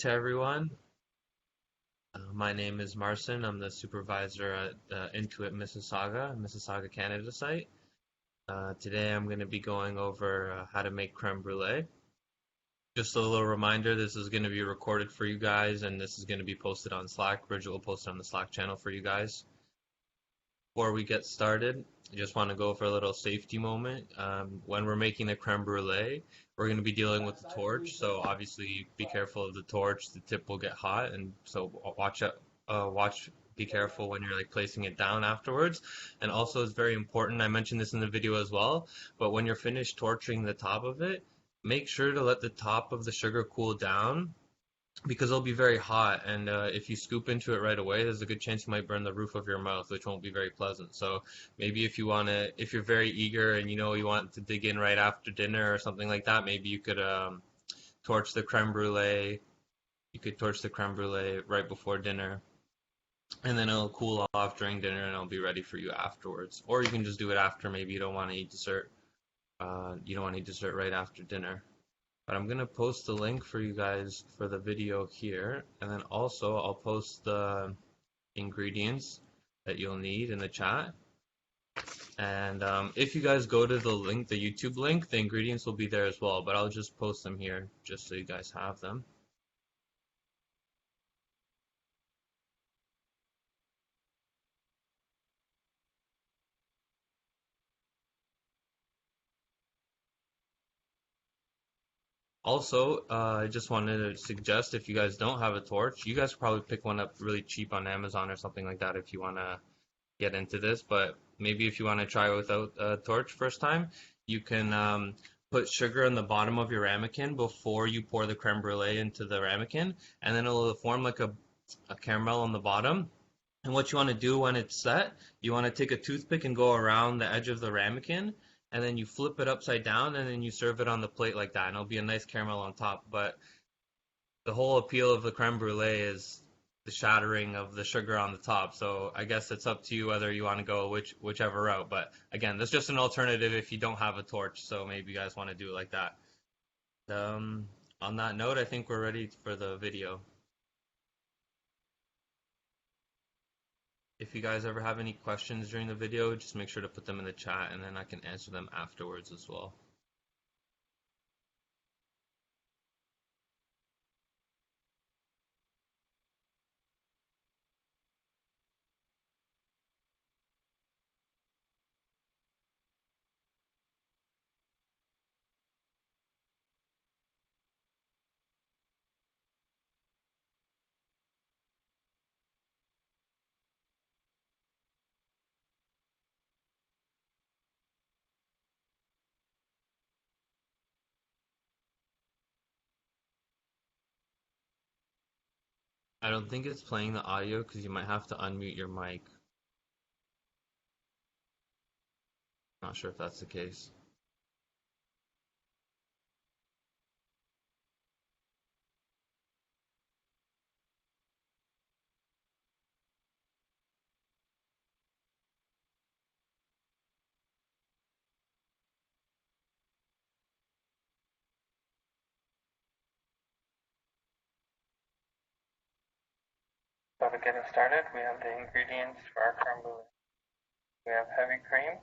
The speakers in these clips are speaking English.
to everyone. My name is Marcin. I'm the supervisor at Intuit Mississauga, Canada site. Today I'm going to be going over how to make creme brulee. Just a little reminder, this is going to be recorded for you guys and this is going to be posted on Slack. Bridget will post it on the Slack channel for you guys. Before we get started, I just want to go for a little safety moment. When we're making the creme brulee, we're going to be dealing with the torch, so obviously be careful of the torch. The tip will get hot, and so be careful when you're like placing it down afterwards. And also, it's very important. I mentioned this in the video as well, but when you're finished torching the top of it, make sure to let the top of the sugar cool down because it'll be very hot, and if you scoop into it right away, there's a good chance you might burn the roof of your mouth, which won't be very pleasant. So maybe if you're very eager and you know you want to dig in right after dinner or something like that, maybe you could torch the creme brulee. You could torch the creme brulee right before dinner, and then it'll cool off during dinner, and it'll be ready for you afterwards. Or you can just do it after. Maybe you don't want to eat dessert. You don't want to eat dessert right after dinner. But I'm going to post the link for you guys for the video here, and then also I'll post the ingredients that you'll need in the chat. And if you guys go to the link, the YouTube link, the ingredients will be there as well, but I'll just post them here just so you guys have them. Also, I just wanted to suggest if you guys don't have a torch, you guys could probably pick one up really cheap on Amazon or something like that if you want to get into this, but maybe if you want to try without a torch first time, you can put sugar in the bottom of your ramekin before you pour the creme brulee into the ramekin, and then it'll form like a caramel on the bottom. And what you want to do when it's set, you want to take a toothpick and go around the edge of the ramekin, and then you flip it upside down, and then you serve it on the plate like that, and it'll be a nice caramel on top. But the whole appeal of the creme brulee is the shattering of the sugar on the top. So I guess it's up to you whether you want to go whichever route. But again, that's just an alternative if you don't have a torch. So maybe you guys want to do it like that. On that note, I think we're ready for the video. If you guys ever have any questions during the video, just make sure to put them in the chat and then I can answer them afterwards as well. I don't think it's playing the audio because you might have to unmute your mic. Not sure if that's the case. So to get us started, we have the ingredients for our creme brulee. We have heavy cream,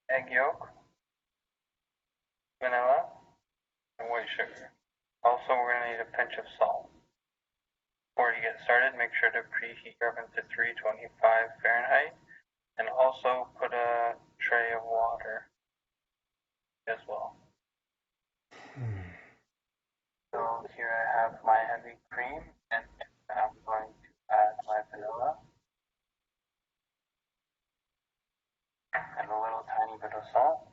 egg yolk, vanilla, and white sugar. Also, we're going to need a pinch of salt. Before you get started, make sure to preheat your oven to 325 Fahrenheit, and also put a tray of water as well. So here I have my heavy cream, and I'm going to add my vanilla and a little tiny bit of salt.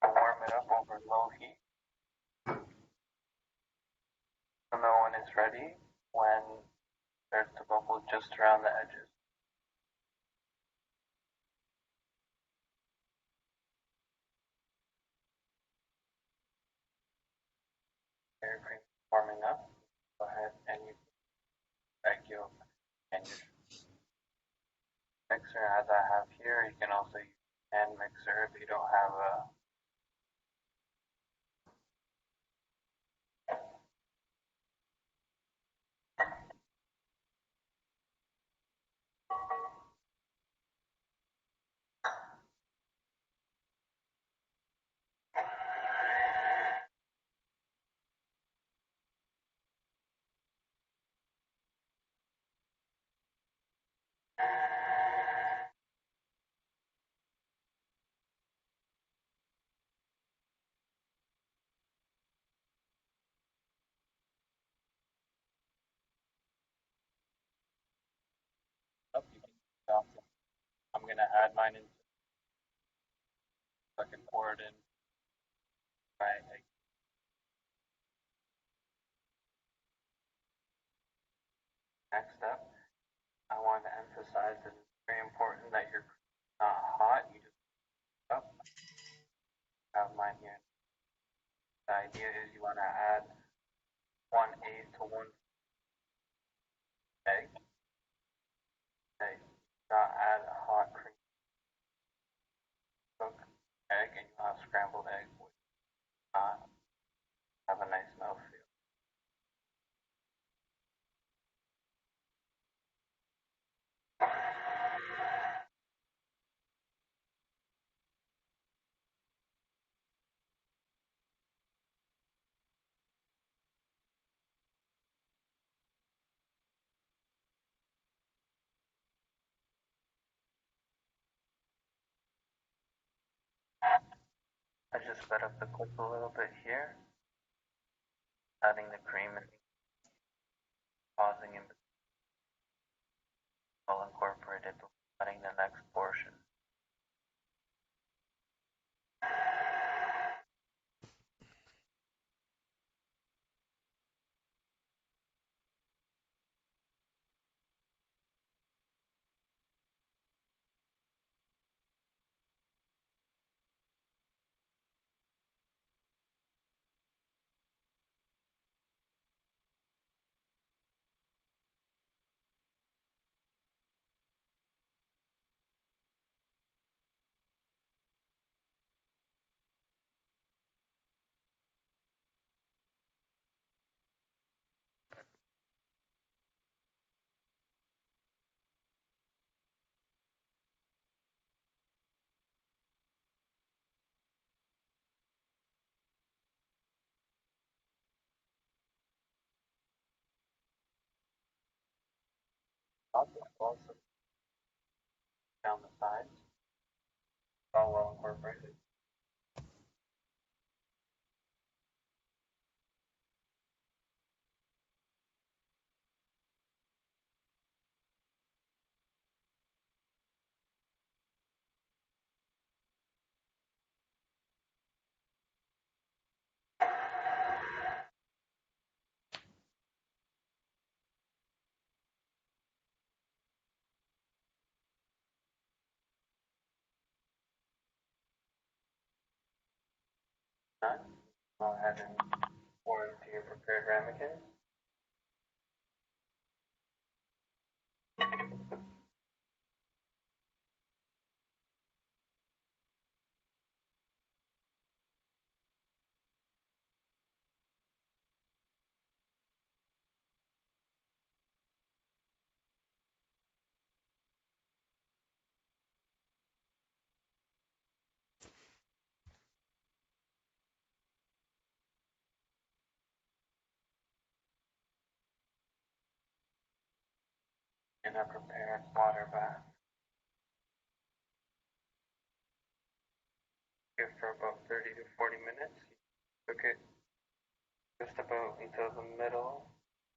I'll warm it up over low heat. You'll know when it's ready when it starts to bubble just around the edges. Your cream is warming up. Go ahead and you egg yolk and your mixer as I have here. You can also use a hand mixer if you don't have a gonna add mine in so I can pour it in my egg. Next up, I want to emphasize that it's very important that you're not hot. You just up. Have mine here. The idea is you want to add 1/8 to 1 egg. Okay. Not add a hot cream cook egg and you have scrambled egg which not have a nice mouthfeel. I just sped up the clip a little bit here, adding the cream and pausing in between. I'll incorporate it before adding the next portion. Also down the sides, all well incorporated. Done. Go ahead and pour into your prepared ramekins. In a prepared water bath. Give for about 30 to 40 minutes. Cook it just about until the middle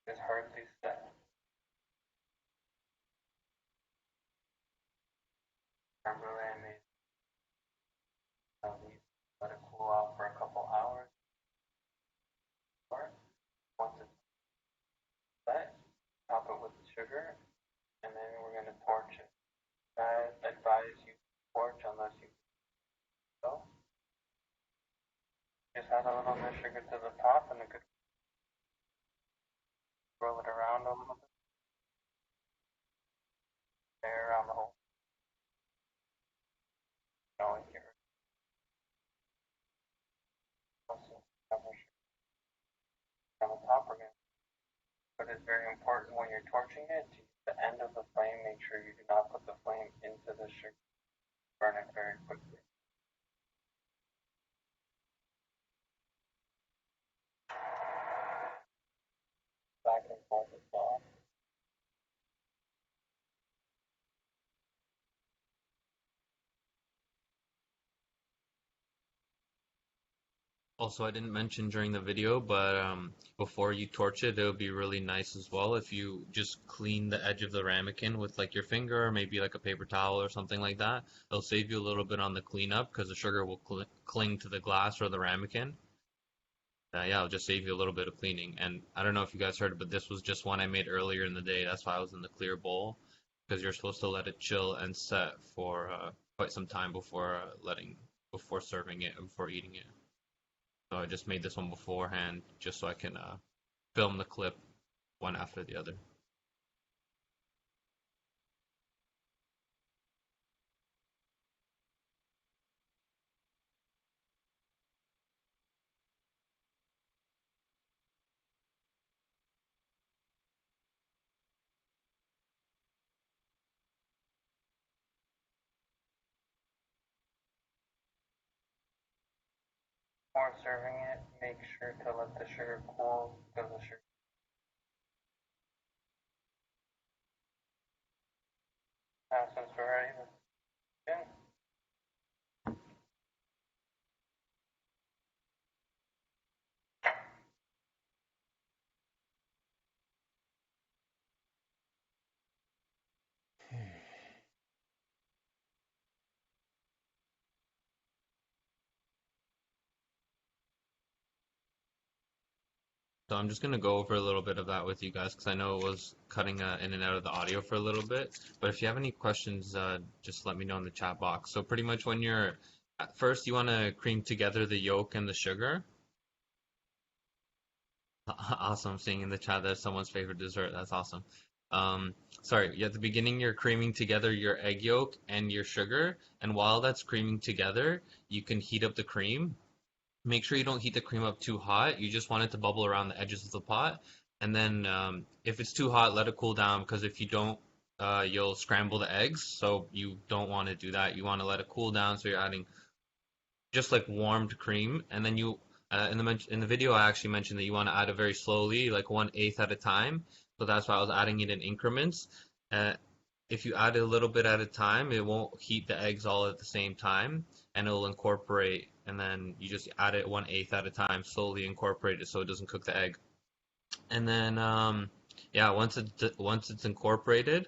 is hardly set. Brulee I made let it cool off for a couple hours. Once it's set, top it with the sugar, and then we're going to torch it. I advise you torch unless you go. Just add a little bit of sugar to the top and a good roll it around a little bit. There around the whole. Always get rid of on the top again. But it's very important when you're torching it to use the end of the flame. Make sure you do not put the flame into the sugar. Burn it very quickly. Back and forth as well. Also, I didn't mention during the video, but before you torch it, it would be really nice as well if you just clean the edge of the ramekin with like your finger or maybe like a paper towel or something like that. It'll save you a little bit on the cleanup because the sugar will cling to the glass or the ramekin. Yeah, it'll just save you a little bit of cleaning. And I don't know if you guys heard, but this was just one I made earlier in the day. That's why I was in the clear bowl because you're supposed to let it chill and set for quite some time before before serving it and before eating it. So I just made this one beforehand just so I can film the clip one after the other. Before serving it, make sure to let the sugar cool because the sugar since we're ready. Let's begin. So I'm just gonna go over a little bit of that with you guys because I know it was cutting in and out of the audio for a little bit. But if you have any questions, just let me know in the chat box. So pretty much when you're at first, you want to cream together the yolk and the sugar. Awesome, seeing in the chat that's someone's favorite dessert. That's awesome. Sorry, at the beginning you're creaming together your egg yolk and your sugar, and while that's creaming together, you can heat up the cream. Make sure you don't heat the cream up too hot. You just want it to bubble around the edges of the pot. And then if it's too hot, let it cool down because if you don't, you'll scramble the eggs. So you don't want to do that. You want to let it cool down. So you're adding just like warmed cream. And then in the video, I actually mentioned that you want to add it very slowly, like 1/8 at a time. So that's why I was adding it in increments. Uh, if you add it a little bit at a time, it won't heat the eggs all at the same time, and it'll incorporate. And then you just add it 1/8 at a time, slowly incorporate it so it doesn't cook the egg. And then, yeah, once it's incorporated,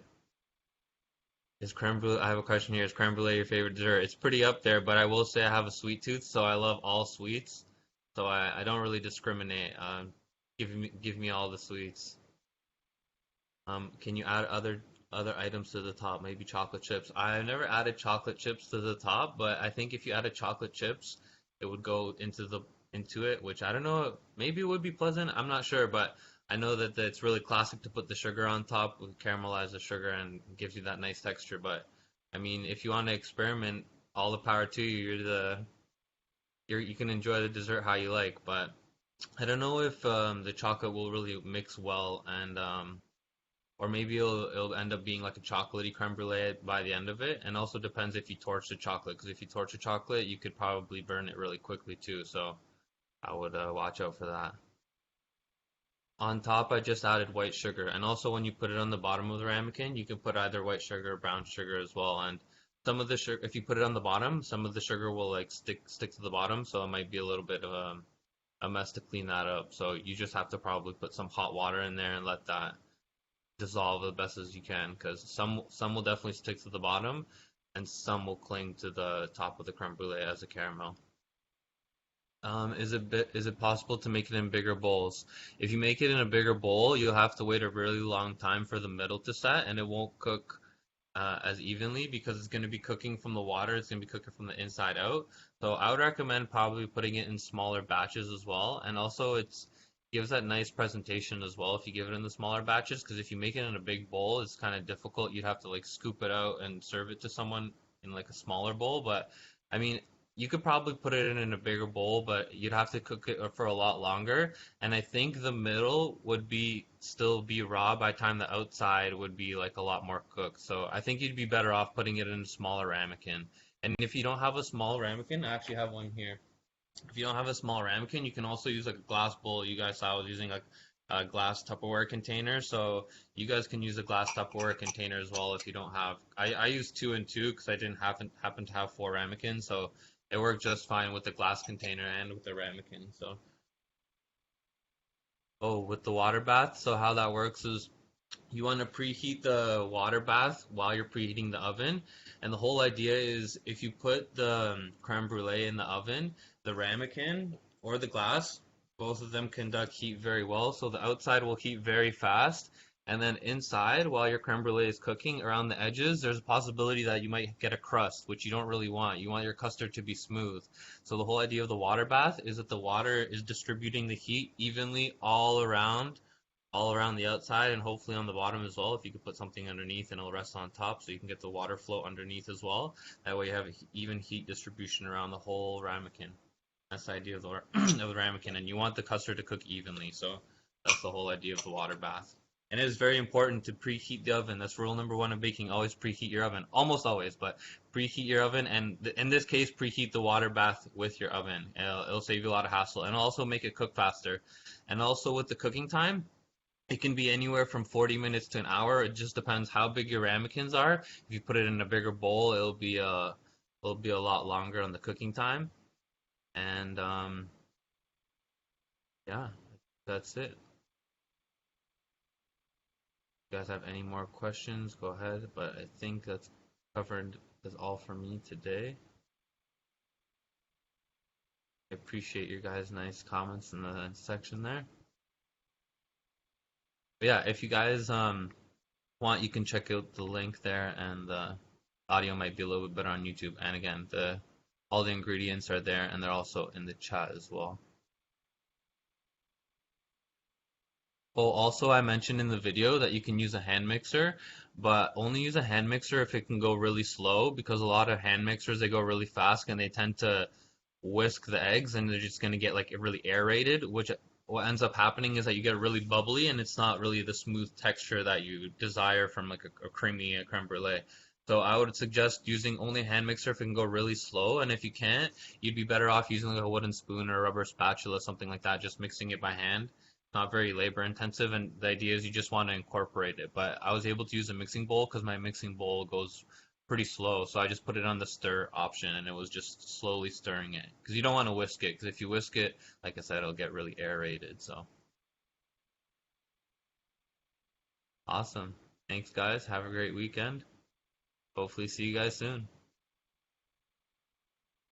is creme brulee? I have a question here. Is creme brulee your favorite dessert? It's pretty up there, but I will say I have a sweet tooth, so I love all sweets. So I don't really discriminate. Give me all the sweets. Can you add other items to the top? Maybe chocolate chips. I've never added chocolate chips to the top, but I think if you added chocolate chips, it would go into it, which I don't know. Maybe it would be pleasant. I'm not sure, but I know that it's really classic to put the sugar on top, with caramelize the sugar and gives you that nice texture. But I mean, if you want to experiment, all the power to you. You can enjoy the dessert how you like, but I don't know if the chocolate will really mix well and or maybe it'll end up being like a chocolatey creme brulee by the end of it. And also depends if you torch the chocolate, because if you torch the chocolate, you could probably burn it really quickly too. So I would watch out for that. On top, I just added white sugar, and also when you put it on the bottom of the ramekin, you can put either white sugar or brown sugar as well. And some of the sugar, if you put it on the bottom, some of the sugar will like stick to the bottom, so it might be a little bit of a mess to clean that up. So you just have to probably put some hot water in there and let that dissolve as best as you can because some will definitely stick to the bottom and some will cling to the top of the creme brulee as a caramel. Is it possible to make it in bigger bowls? If you make it in a bigger bowl, you'll have to wait a really long time for the middle to set, and it won't cook as evenly because it's going to be cooking from the water. It's going to be cooking from the inside out. So I would recommend probably putting it in smaller batches as well. And also it's gives that nice presentation as well if you give it in the smaller batches. Because if you make it in a big bowl, it's kind of difficult. You'd have to like scoop it out and serve it to someone in like a smaller bowl. But I mean, you could probably put it in a bigger bowl, but you'd have to cook it for a lot longer. And I think the middle would be still be raw by the time the outside would be like a lot more cooked. So I think you'd be better off putting it in a smaller ramekin. And if you don't have a small ramekin, I actually have one here. If you don't have a small ramekin, you can also use like a glass bowl. You guys saw I was using like a glass Tupperware container, so you guys can use a glass Tupperware container as well if you don't have. I use two and two because I didn't happen to have four ramekins, so It worked just fine with the glass container and with the ramekin. So, oh, with the water bath. So how that works is you want to preheat the water bath while you're preheating the oven. And the whole idea is if you put the creme brulee in the oven, the ramekin or the glass, both of them conduct heat very well. So the outside will heat very fast. And then inside, while your creme brulee is cooking around the edges, there's a possibility that you might get a crust, which you don't really want. You want your custard to be smooth. So the whole idea of the water bath is that the water is distributing the heat evenly all around the outside and hopefully on the bottom as well. If you could put something underneath and it'll rest on top so you can get the water flow underneath as well. That way you have an even heat distribution around the whole ramekin. That's the idea of the, of the ramekin. And you want the custard to cook evenly. So that's the whole idea of the water bath. And it is very important to preheat the oven. That's rule number one of baking. Always preheat your oven. Almost always, but preheat your oven. And in this case, preheat the water bath with your oven. It'll save you a lot of hassle and also make it cook faster. And also with the cooking time, it can be anywhere from 40 minutes to an hour. It just depends how big your ramekins are. If you put it in a bigger bowl, it'll be a lot longer on the cooking time. And yeah, that's it. If you guys have any more questions, go ahead. But I think that's covered is all for me today. I appreciate your guys' nice comments in the section there. But yeah, if you guys want, you can check out the link there, and the audio might be a little bit better on YouTube. And again, the all the ingredients are there, and they're also in the chat as well. Oh, also, I mentioned in the video that you can use a hand mixer, but only use a hand mixer if it can go really slow, because a lot of hand mixers, they go really fast and they tend to whisk the eggs and they're just going to get like really aerated, which what ends up happening is that you get really bubbly and it's not really the smooth texture that you desire from like a creamy creme brulee. So I would suggest using only a hand mixer if it can go really slow, and if you can't, you'd be better off using like a wooden spoon or a rubber spatula, something like that, just mixing it by hand. Not very labor intensive, and the idea is you just want to incorporate it. But I was able to use a mixing bowl because my mixing bowl goes pretty slow, so I just put it on the stir option and it was just slowly stirring it because you don't want to whisk it, because if you whisk it, like I said, it'll get really aerated. So awesome. Thanks guys, have a great weekend. Hopefully see you guys soon.